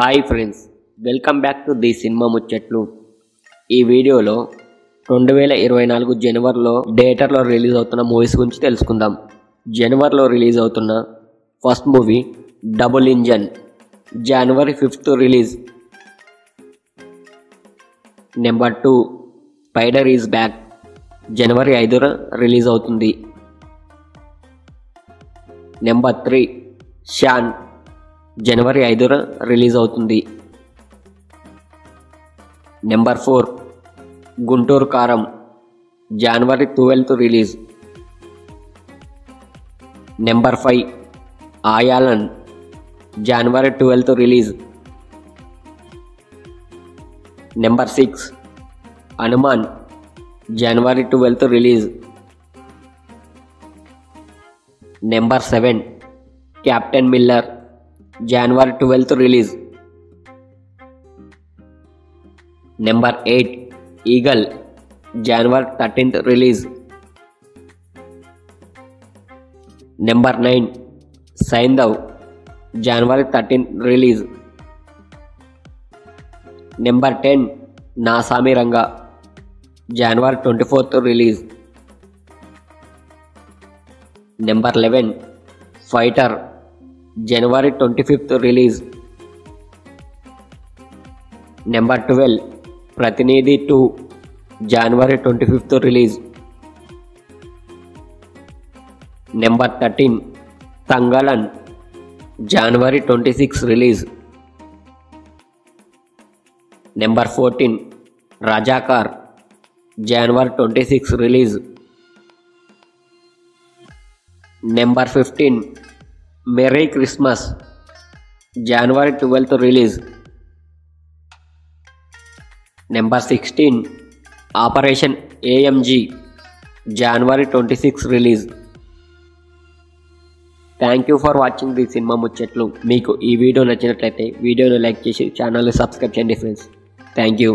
Hi friends, welcome back to the cinema ముచ్చట్లు. ఈ వీడియోలో 2024 జనవరిలో థియేటర్లో రిలీజ్ అవుతున్న మూవీస్ గురించి తెలుసుకుందాం. జనవరిలో రిలీజ్ అవుతున్న ఫస్ట్ మూవీ డబుల్ ఇంజన్, జనవరి 5th release. Number 2 spider is back, జనవరి 5న రిలీజ్ అవుతుంది. నెంబర్ 3 షాన్, జనవరి 5న రిలీజ్ అవుతుంది. నెంబర్ 4 గుంటూరు కారం, జనవరి 12th రిలీజ్. నెంబర్ 5 ఆయాలన్, జనవరి 12th రిలీజ్. నెంబర్ 6 హనుమాన్, జనవరి 12th release. Number 7 captain Miller, జనవరి 12th రిలీజ్. నెంబర్ 8 ఈగల్, జనవరి 13th రిలీజ్. నెంబర్ 9 సైంధవ్, జనవరి 13th release. Number 10 Naa Saami Ranga, జనవరి 24th రిలీజ్. నెంబర్ 11 ఫైటర్, జనవరి 25th రిలీజ్. నెంబర్ 12 ప్రతినిధి 2, జనవరి 25th రిలీజ్. నెంబర్ 13 తంగలన్, జనవరి 26th release. Number 14 Razakar, జనవరి 26th release. Number 15 Merry Christmas, జనవరి 12th release. Number 16 operation AMG, జనవరి 26th release. Thank you for watching the cinema Muchatlu. మీకు ఈ video నచ్చినట్లయితే వీడియోను లైక్ చేసి ఛానల్ని సబ్స్క్రైబ్ చేయండి ఫ్రెండ్స్. Thank you.